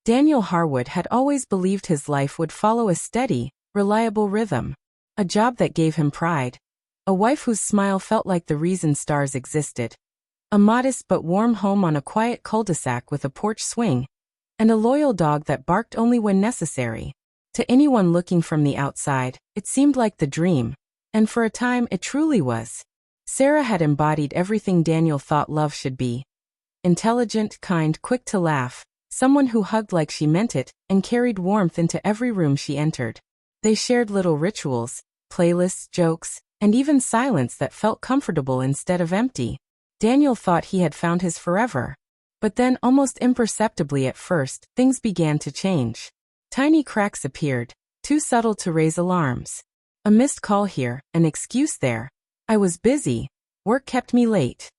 Daniel Harwood had always believed his life would follow a steady, reliable rhythm. A job that gave him pride. A wife whose smile felt like the reason stars existed. A modest but warm home on a quiet cul-de-sac with a porch swing. And a loyal dog that barked only when necessary. To anyone looking from the outside, it seemed like the dream. And for a time it truly was. Sarah had embodied everything Daniel thought love should be. Intelligent, kind, quick to laugh. Someone who hugged like she meant it, and carried warmth into every room she entered. They shared little rituals, playlists, jokes, and even silence that felt comfortable instead of empty. Daniel thought he had found his forever. But then, almost imperceptibly at first, things began to change. Tiny cracks appeared, too subtle to raise alarms. A missed call here, an excuse there. I was busy. Work kept me late.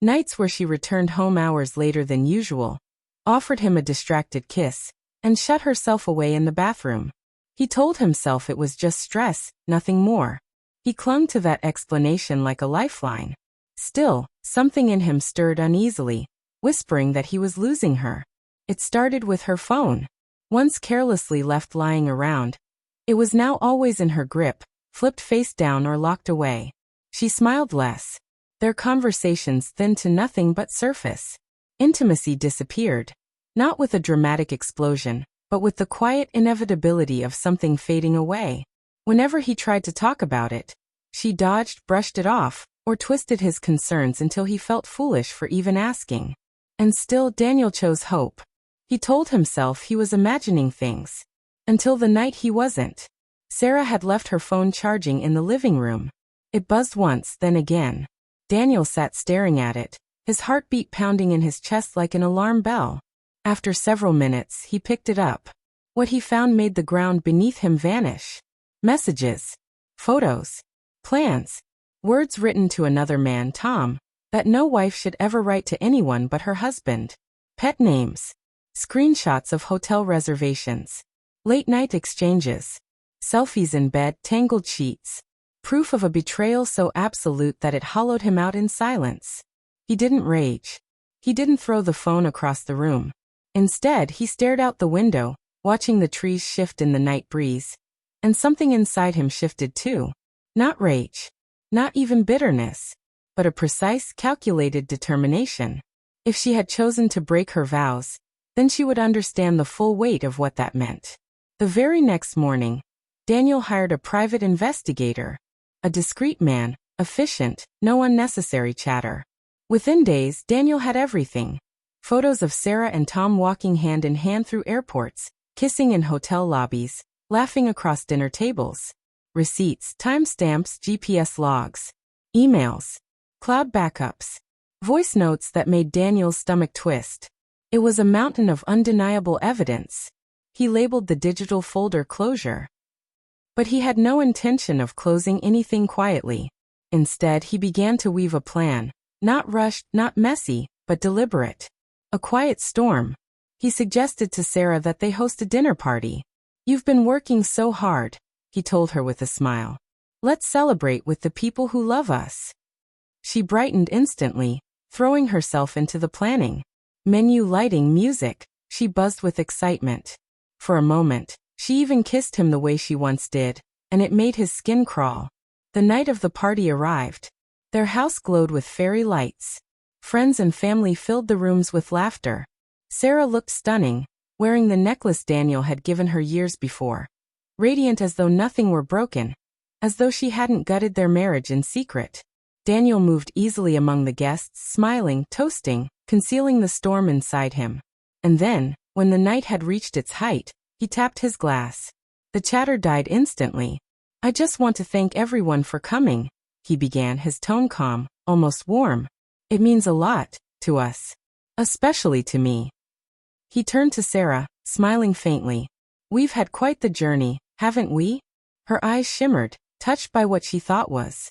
Nights where she returned home hours later than usual, offered him a distracted kiss, and shut herself away in the bathroom. He told himself it was just stress, nothing more. He clung to that explanation like a lifeline. Still, something in him stirred uneasily, whispering that he was losing her. It started with her phone. Once carelessly left lying around, it was now always in her grip, flipped face down or locked away. She smiled less. Their conversations thinned to nothing but surface. Intimacy disappeared. Not with a dramatic explosion, but with the quiet inevitability of something fading away. Whenever he tried to talk about it, she dodged, brushed it off, or twisted his concerns until he felt foolish for even asking. And still Daniel chose hope. He told himself he was imagining things. Until the night he wasn't. Sarah had left her phone charging in the living room. It buzzed once, then again. Daniel sat staring at it, his heartbeat pounding in his chest like an alarm bell. After several minutes, he picked it up. What he found made the ground beneath him vanish. Messages. Photos. Plans. Words written to another man, Tom, that no wife should ever write to anyone but her husband. Pet names. Screenshots of hotel reservations. Late-night exchanges. Selfies in bed, tangled sheets. Proof of a betrayal so absolute that it hollowed him out in silence. He didn't rage. He didn't throw the phone across the room. Instead, he stared out the window, watching the trees shift in the night breeze. And something inside him shifted too. Not rage. Not even bitterness. But a precise, calculated determination. If she had chosen to break her vows, then she would understand the full weight of what that meant. The very next morning, Daniel hired a private investigator. A discreet man, efficient, no unnecessary chatter. Within days, Daniel had everything. Photos of Sarah and Tom walking hand in hand through airports, kissing in hotel lobbies, laughing across dinner tables. Receipts, timestamps, GPS logs. Emails. Cloud backups. Voice notes that made Daniel's stomach twist. It was a mountain of undeniable evidence. He labeled the digital folder closure. But he had no intention of closing anything quietly. Instead, he began to weave a plan. Not rushed, not messy, but deliberate. A quiet storm. He suggested to Sarah that they host a dinner party. "You've been working so hard," he told her with a smile. "Let's celebrate with the people who love us." She brightened instantly, throwing herself into the planning. Menu, lighting, music. She buzzed with excitement. For a moment, she even kissed him the way she once did, and it made his skin crawl. The night of the party arrived. Their house glowed with fairy lights. Friends and family filled the rooms with laughter. Sarah looked stunning, wearing the necklace Daniel had given her years before. Radiant as though nothing were broken, as though she hadn't gutted their marriage in secret. Daniel moved easily among the guests, smiling, toasting, concealing the storm inside him. And then, when the night had reached its height, he tapped his glass. The chatter died instantly. "I just want to thank everyone for coming," he began, his tone calm, almost warm. "It means a lot, to us. Especially to me." He turned to Sarah, smiling faintly. "We've had quite the journey, haven't we?" Her eyes shimmered, touched by what she thought was